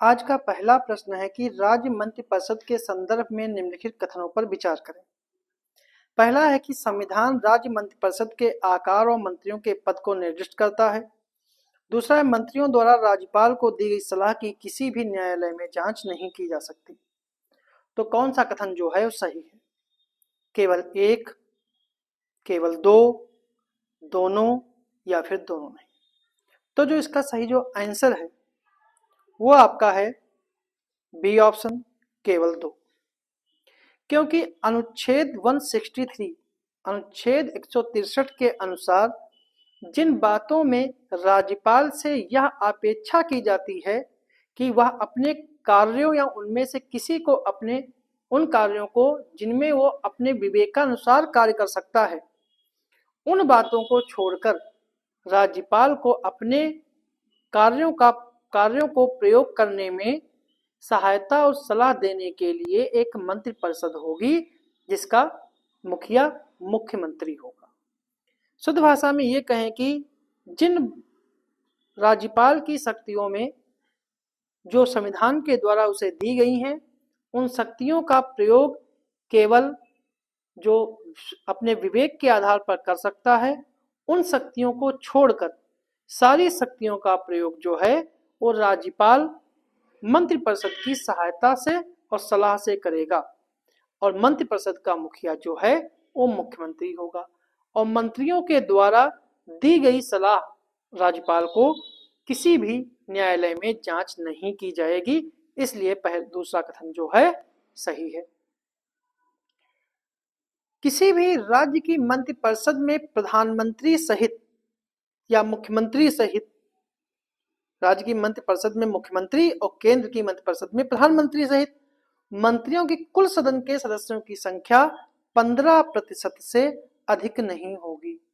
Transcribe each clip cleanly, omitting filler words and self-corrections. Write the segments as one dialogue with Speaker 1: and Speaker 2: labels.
Speaker 1: आज का पहला प्रश्न है कि राज्य मंत्रिपरिषद के संदर्भ में निम्नलिखित कथनों पर विचार करें। पहला है कि संविधान राज्य मंत्रिपरिषद के आकार और मंत्रियों के पद को निर्दिष्ट करता है। दूसरा है मंत्रियों द्वारा राज्यपाल को दी गई सलाह की किसी भी न्यायालय में जांच नहीं की जा सकती। तो कौन सा कथन जो है वो सही है? केवल एक, केवल दो, दोनों या फिर दोनों नहीं। तो जो इसका सही जो आंसर है वो आपका है बी ऑप्शन, केवल दो। क्योंकि अनुच्छेद 163 अनुच्छेद 163 के अनुसार जिन बातों में राज्यपाल से यह अपेक्षा की जाती है कि वह अपने कार्यों या उनमें से किसी को अपने उन कार्यों को जिनमें वो अपने विवेकानुसार कार्य कर सकता है, उन बातों को छोड़कर राज्यपाल को अपने कार्यों को प्रयोग करने में सहायता और सलाह देने के लिए एक मंत्रिपरिषद होगी जिसका मुखिया मुख्यमंत्री होगा। शुद्ध भाषा में ये कहें कि जिन राज्यपाल की शक्तियों में जो संविधान के द्वारा उसे दी गई हैं, उन शक्तियों का प्रयोग केवल जो अपने विवेक के आधार पर कर सकता है, उन शक्तियों को छोड़कर सारी शक्तियों का प्रयोग जो है वो राज्यपाल मंत्रिपरिषद की सहायता से और सलाह से करेगा और मंत्रिपरिषद का मुखिया जो है वो मुख्यमंत्री होगा और मंत्रियों के द्वारा दी गई सलाह राज्यपाल को किसी भी न्यायालय में जांच नहीं की जाएगी। इसलिए दूसरा कथन जो है सही है। किसी भी राज्य की मंत्रिपरिषद में प्रधानमंत्री सहित या मुख्यमंत्री सहित, राज्य की मंत्रिपरिषद में मुख्यमंत्री और केंद्र की मंत्रिपरिषद में प्रधानमंत्री सहित मंत्रियों की कुल सदन के सदस्यों की संख्या 15% से अधिक नहीं होगी।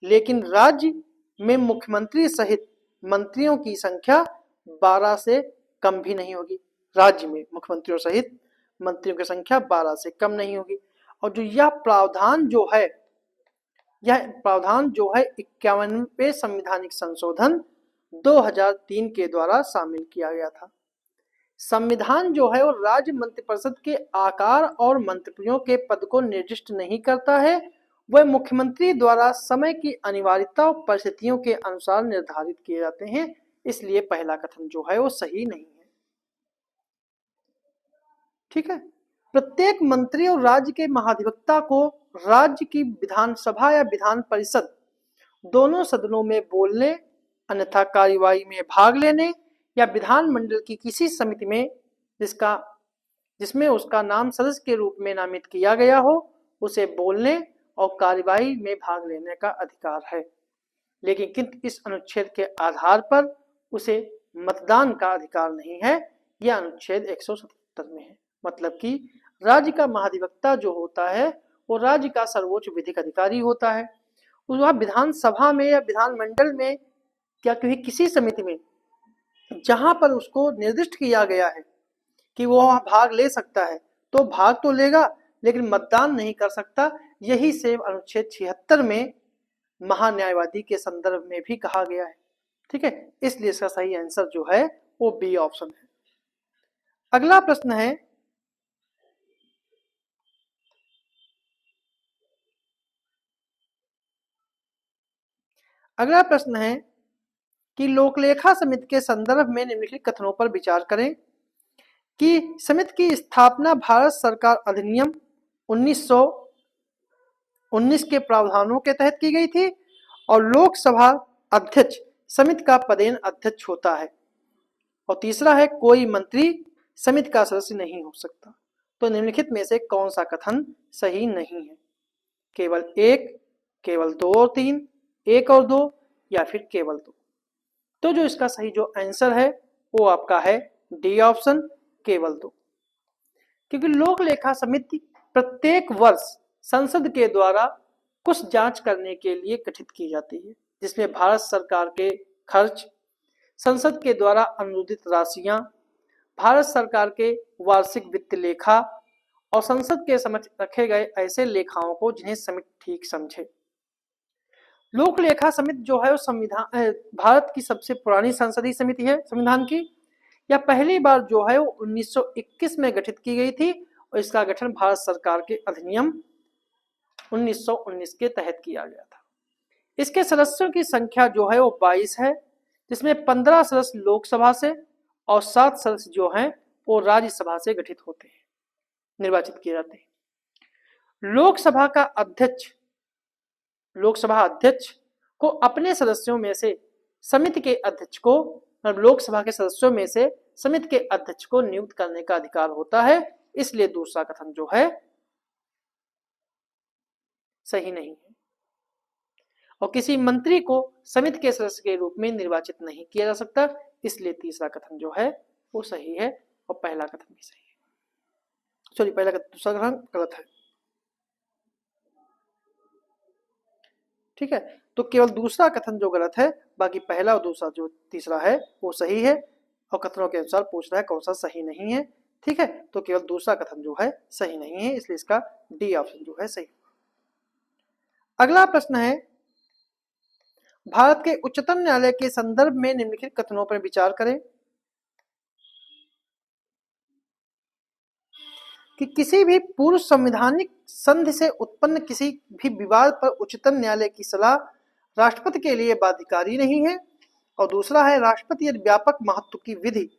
Speaker 1: लेकिन राज्य में मुख्यमंत्री सहित मंत्रियों की संख्या 12 से कम भी नहीं होगी। राज्य में मुख्यमंत्रियों सहित मंत्रियों की संख्या 12 से कम नहीं होगी। और जो यह प्रावधान जो है 51वें संवैधानिक संशोधन 2003 के द्वारा शामिल किया गया था। संविधान जो है वो राज्य मंत्रिपरिषद के आकार और मंत्रियों के पद को निर्दिष्ट नहीं करता है, वह मुख्यमंत्री द्वारा समय की अनिवार्यता और परिस्थितियों के अनुसार निर्धारित किए जाते हैं। इसलिए पहला कथन जो है वो सही नहीं है। ठीक है। प्रत्येक मंत्री और राज्य के महाधिवक्ता को राज्य की विधानसभा या विधान परिषद दोनों सदनों में बोलने, अन्यथा कार्यवाही में भाग लेने या विधानमंडल की किसी समिति में जिसमें उसका नाम सदस्य के रूप में नामित किया गया हो, उसे बोलने और कार्यवाही में भाग लेने का अधिकार है। लेकिन इस अनुच्छेद के आधार पर उसे मतदान का अधिकार नहीं है। यह अनुच्छेद 177 में है। मतलब कि राज्य का महाधिवक्ता जो होता है वो राज्य का सर्वोच्च विधिक अधिकारी होता है। वह विधानसभा में या विधानमंडल में या किसी समिति में जहां पर उसको निर्दिष्ट किया गया है कि वो वहां भाग ले सकता है, तो भाग तो लेगा लेकिन मतदान नहीं कर सकता। यही सेम अनुच्छेद 76 में महान्यायवादी के संदर्भ में भी कहा गया है। ठीक है। इसलिए इसका सही आंसर जो है वो बी ऑप्शन है। अगला प्रश्न है कि लोकलेखा समिति के संदर्भ में निम्नलिखित कथनों पर विचार करें कि समिति की स्थापना भारत सरकार अधिनियम 1919 के प्रावधानों के तहत की गई थी और लोकसभा अध्यक्ष समिति का पदेन अध्यक्ष होता है। और तीसरा है कोई मंत्री समिति का सदस्य नहीं हो सकता। तो निम्नलिखित में से कौन सा कथन सही नहीं है? केवल एक, केवल दो और तीन, एक और दो या फिर केवल दो। तो जो इसका सही जो आंसर है वो आपका है डी ऑप्शन, केवल दो। क्योंकि लोक लेखा समिति प्रत्येक वर्ष संसद के द्वारा कुछ जांच करने के लिए गठित की जाती है, जिसमें भारत सरकार के खर्च, संसद के द्वारा अनुमोदित राशियां, भारत सरकार के वार्षिक वित्त लेखा और संसद के समक्ष रखे गए ऐसे लेखाओं को जिन्हें समिति ठीक समझे। लोक लेखा समिति जो है वो संविधान भारत की सबसे पुरानी संसदीय समिति है संविधान की। यह पहली बार जो है वो 1921 में गठित की गई थी और इसका गठन भारत सरकार के अधिनियम 1919 के तहत किया गया था। इसके सदस्यों की संख्या जो है वो 22 है, जिसमें 15 सदस्य लोकसभा से और 7 सदस्य जो हैं वो राज्यसभा से गठित होते हैं, निर्वाचित किए जाते हैं। लोकसभा अध्यक्ष को अपने सदस्यों में से समिति के अध्यक्ष को, लोकसभा के सदस्यों में से समिति के अध्यक्ष को नियुक्त करने का अधिकार होता है, इसलिए दूसरा कथन जो है सही नहीं है। और किसी मंत्री को समिति के सदस्य के रूप में निर्वाचित नहीं किया जा सकता, इसलिए तीसरा कथन जो है वो सही है और पहला कथन भी सही है। दूसरा कथन गलत है। ठीक है, तो केवल दूसरा कथन जो गलत है, बाकी पहला और दूसरा जो तीसरा है वो सही है और कथनों के अनुसार पूछ रहा है कौन सा सही नहीं है। ठीक है, तो केवल दूसरा कथन जो है सही नहीं है, इसलिए इसका डी ऑप्शन जो है सही। अगला प्रश्न है, भारत के उच्चतम न्यायालय के संदर्भ में निम्नलिखित कथनों पर विचार करें कि किसी भी पूर्व संवैधानिक संधि से उत्पन्न किसी भी विवाद पर उच्चतम न्यायालय की सलाह राष्ट्रपति के लिए बाध्यकारी नहीं है। और दूसरा है, राष्ट्रपति यदि व्यापक महत्व की विधि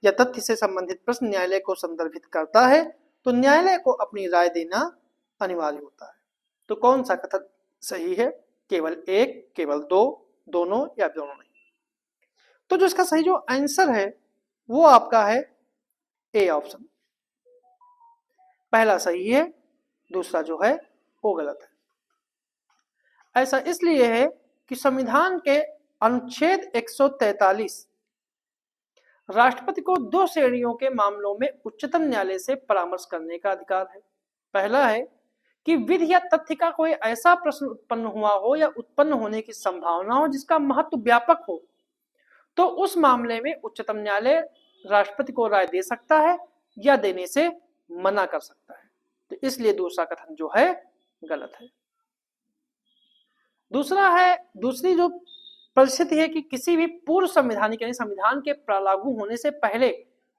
Speaker 1: या तथ्य से संबंधित प्रश्न न्यायालय को संदर्भित करता है तो न्यायालय को अपनी राय देना अनिवार्य होता है। तो कौन सा कथन सही है? केवल एक, केवल दो, दोनों या दोनों नहीं? तो जो इसका सही जो आंसर है वो आपका है ए ऑप्शन, पहला सही है, दूसरा जो है वो गलत है। ऐसा इसलिए है कि संविधान के अनुच्छेद 143 राष्ट्रपति को 2 श्रेणियों के मामलों में उच्चतम न्यायालय से परामर्श करने का अधिकार है। पहला है कि विधि या तथ्य का कोई ऐसा प्रश्न उत्पन्न हुआ हो या उत्पन्न होने की संभावना हो जिसका महत्व व्यापक हो, तो उस मामले में उच्चतम न्यायालय राष्ट्रपति को राय दे सकता है या देने से मना कर सकता है। तो इसलिए दूसरा कथन जो है गलत है। दूसरी जो परिस्थिति है कि किसी भी पूर्व संवैधानिक यानी संविधान के लागू होने से पहले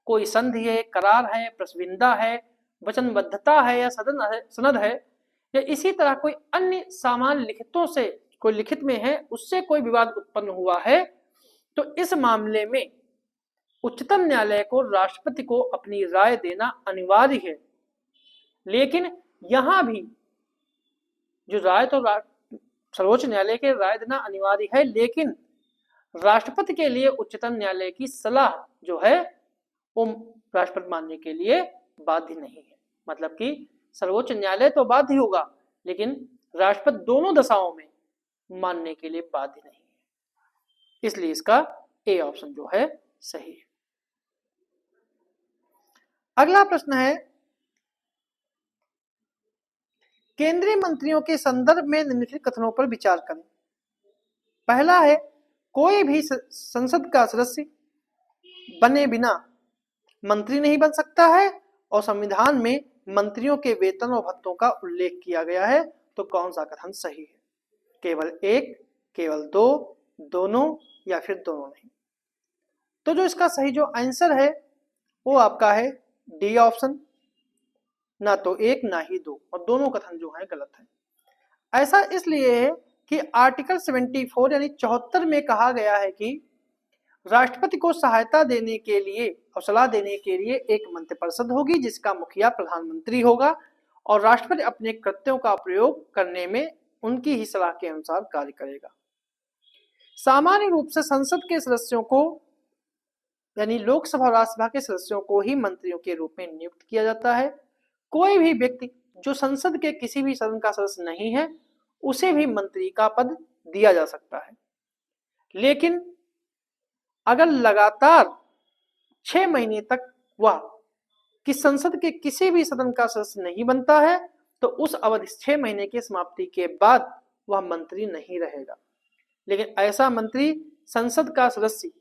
Speaker 1: कोई संधि है, करार है, प्रस्विंदा है, वचनबद्धता है या सनद है या इसी तरह कोई अन्य सामान्य लिखितों से कोई लिखित में है, उससे कोई विवाद उत्पन्न हुआ है, तो इस मामले में उच्चतम न्यायालय को राष्ट्रपति को अपनी राय देना अनिवार्य है। लेकिन यहां भी जो राय तो सर्वोच्च न्यायालय के राय देना अनिवार्य है, लेकिन राष्ट्रपति के लिए उच्चतम न्यायालय की सलाह जो है वो राष्ट्रपति मानने के लिए बाध्य नहीं है। मतलब कि सर्वोच्च न्यायालय तो बाध्य होगा लेकिन राष्ट्रपति दोनों दशाओं में मानने के लिए बाध्य नहीं है, इसलिए इसका ए ऑप्शन जो है सही है। अगला प्रश्न है, केंद्रीय मंत्रियों के संदर्भ में निम्नलिखित कथनों पर विचार करें। पहला है, कोई भी संसद का सदस्य बने बिना मंत्री नहीं बन सकता है और संविधान में मंत्रियों के वेतन और भत्तों का उल्लेख किया गया है। तो कौन सा कथन सही है? केवल एक, केवल दो, दोनों या फिर दोनों नहीं? तो जो इसका सही जो आंसर है वो आपका है डी ऑप्शन, ना तो एक ना ही दो, और दोनों कथन जो है गलत है। ऐसा इसलिए है कि आर्टिकल 74 यानी 74 में कहा गया है कि राष्ट्रपति को सहायता देने के लिए और सलाह देने के लिए एक मंत्रिपरिषद होगी जिसका मुखिया प्रधानमंत्री होगा और राष्ट्रपति अपने कृत्यों का प्रयोग करने में उनकी ही सलाह के अनुसार कार्य करेगा। सामान्य रूप से संसद के सदस्यों को यानी लोकसभा और राज्यसभा के सदस्यों को ही मंत्रियों के रूप में नियुक्त किया जाता है। कोई भी व्यक्ति जो संसद के किसी भी सदन का सदस्य नहीं है उसे भी मंत्री का पद दिया जा सकता है, लेकिन अगर लगातार 6 महीने तक वह कि संसद के किसी भी सदन का सदस्य नहीं बनता है तो उस अवधि 6 महीने की समाप्ति के बाद वह मंत्री नहीं रहेगा। लेकिन ऐसा मंत्री संसद का सदस्य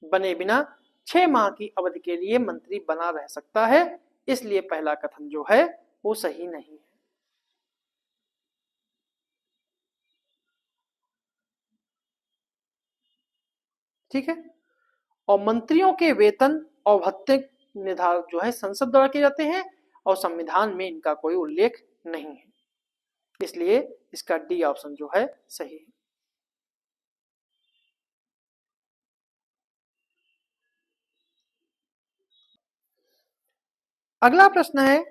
Speaker 1: बने बिना 6 माह की अवधि के लिए मंत्री बना रह सकता है, इसलिए पहला कथन जो है वो सही नहीं है। ठीक है। और मंत्रियों के वेतन और भत्ते निर्धारित जो है संसद द्वारा किए जाते हैं और संविधान में इनका कोई उल्लेख नहीं है, इसलिए इसका डी ऑप्शन जो है सही है। अगला प्रश्न है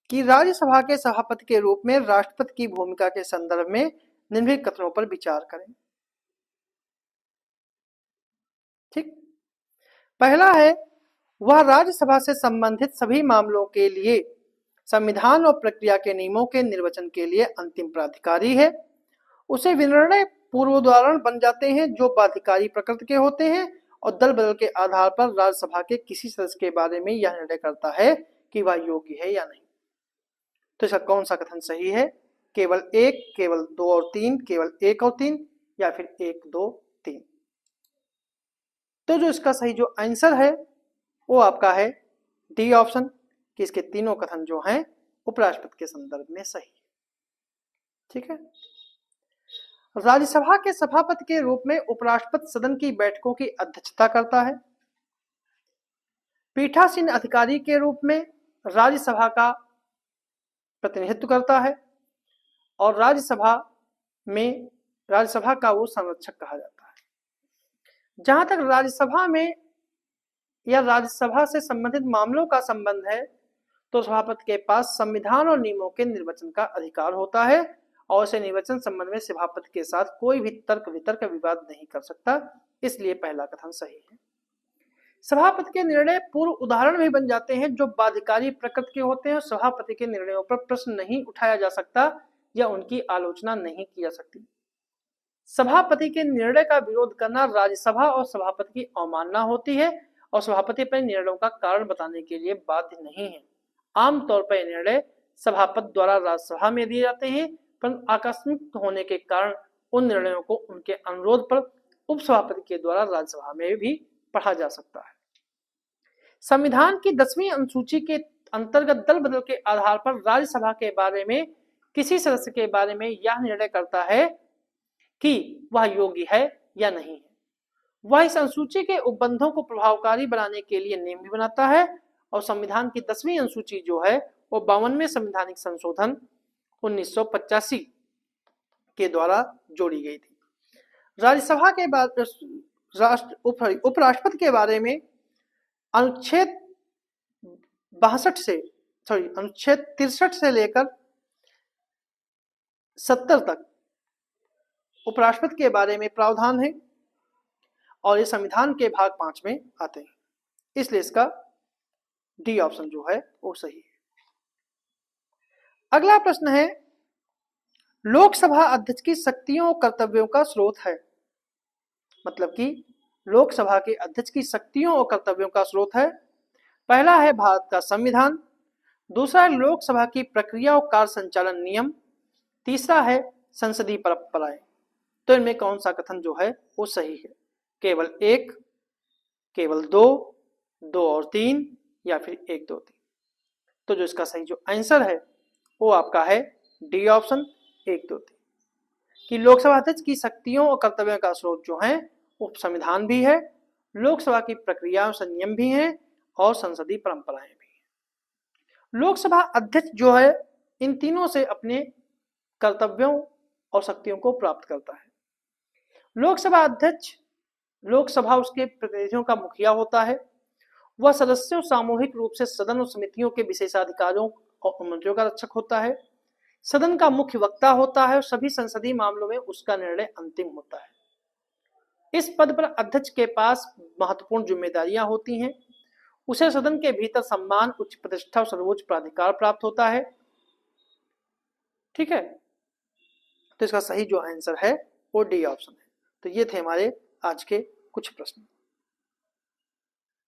Speaker 1: कि राज्यसभा के सभापति के रूप में राष्ट्रपति की भूमिका के संदर्भ में निम्नलिखित कथनों पर विचार करें। ठीक, पहला है वह राज्यसभा से संबंधित सभी मामलों के लिए संविधान और प्रक्रिया के नियमों के निर्वचन के लिए अंतिम प्राधिकारी है। उसे विनिर्णय पूर्वोदाहरण बन जाते हैं जो बाध्यकारी प्रकृति के होते हैं और दल बदल के आधार पर राज्यसभा के किसी सदस्य के बारे में यह निर्णय करता है कि वह योग्य है या नहीं। तो इसका कौन सा कथन सही है? केवल एक, केवल दो और तीन, केवल एक और तीन, या फिर एक, दो, तीन। तो जो इसका सही जो आंसर है वो आपका है डी ऑप्शन, कि इसके तीनों कथन जो हैं उपराष्ट्रपति के संदर्भ में सही है। ठीक है। राज्यसभा के सभापति के रूप में उपराष्ट्रपति सदन की बैठकों की अध्यक्षता करता है। पीठासीन अधिकारी के रूप में राज्यसभा का प्रतिनिधित्व करता है और राज्यसभा का वो संरक्षक कहा जाता है। जहां तक राज्यसभा में या राज्यसभा से संबंधित मामलों का संबंध है तो सभापति के पास संविधान और नियमों के निर्वचन का अधिकार होता है और इसे निर्वचन संबंध में सभापति के साथ कोई भी तर्क वितर्क विवाद नहीं कर सकता, इसलिए पहला कथन सही है। सभापति के निर्णय पूर्व उदाहरण भी बन जाते हैं जो बाध्यकारी प्रकृति के होते हैं और सभापति के निर्णयों पर प्रश्न नहीं उठाया जा सकता या उनकी आलोचना नहीं की जा सकती। सभापति के निर्णय का विरोध करना राज्यसभा और सभापति की अवमानना होती है और सभापति अपने निर्णयों का कारण बताने के लिए बाध्य नहीं है। आमतौर पर यह निर्णय सभापति द्वारा राज्यसभा में दिए जाते हैं, परंतु आकस्मिक होने के कारण उन निर्णयों को उनके अनुरोध पर उपसभापति के द्वारा राज्यसभा में भी पढ़ा जा सकता है। संविधान की 10वीं अनुसूची के अंतर्गत दल बदल के आधार पर राज्यसभा के बारे में किसी सदस्य के बारे में यह निर्णय करता है कि वह योग्य है या नहीं है। वह इस अनुसूची के उपबंधों को प्रभावकारी बनाने के लिए नियम भी बनाता है और संविधान की 10वीं अनुसूची जो है वो 52वें संवैधानिक संशोधन 1985 के द्वारा जोड़ी गई थी। राज्यसभा के बाद उपराष्ट्रपति के बारे में अनुच्छेद 63 से लेकर 70 तक उपराष्ट्रपति के बारे में प्रावधान है और ये संविधान के भाग 5 में आते हैं, इसलिए इसका डी ऑप्शन जो है वो सही है। अगला प्रश्न है लोकसभा अध्यक्ष की शक्तियों और कर्तव्यों का स्रोत है। मतलब कि लोकसभा के अध्यक्ष की शक्तियों और कर्तव्यों का स्रोत है। पहला है भारत का संविधान, दूसरा है लोकसभा की प्रक्रिया और कार्य संचालन नियम, तीसरा है संसदीय परंपराएं। तो इनमें कौन सा कथन जो है वो सही है? केवल एक, केवल दो, दो और तीन, या फिर एक, दो, तीन। तो जो इसका सही जो आंसर है वो आपका है डी ऑप्शन, एक, दो, तीन, कि लोकसभा अध्यक्ष की शक्तियों और कर्तव्यों का स्रोत जो है वो संविधान भी है, लोकसभा की प्रक्रिया और संयम भी है और संसदीय परंपराएं भी है। लोकसभा अध्यक्ष जो है इन तीनों से अपने कर्तव्यों और शक्तियों को प्राप्त करता है। लोकसभा अध्यक्ष लोकसभा उसके प्रतिनिधियों का मुखिया होता है। वह सदस्यों सामूहिक रूप से सदन और समितियों के विशेषाधिकारों और मंत्रियों का रक्षक होता है। सदन का मुख्य वक्ता होता है और सभी संसदीय मामलों में उसका निर्णय अंतिम होता है। इस पद पर अध्यक्ष के पास महत्वपूर्ण जिम्मेदारियां होती हैं। उसे सदन के भीतर सम्मान, उच्च प्रतिष्ठा और सर्वोच्च प्राधिकार प्राप्त होता है। ठीक है, तो इसका सही जो आंसर है वो डी ऑप्शन है। तो ये थे हमारे आज के कुछ प्रश्न।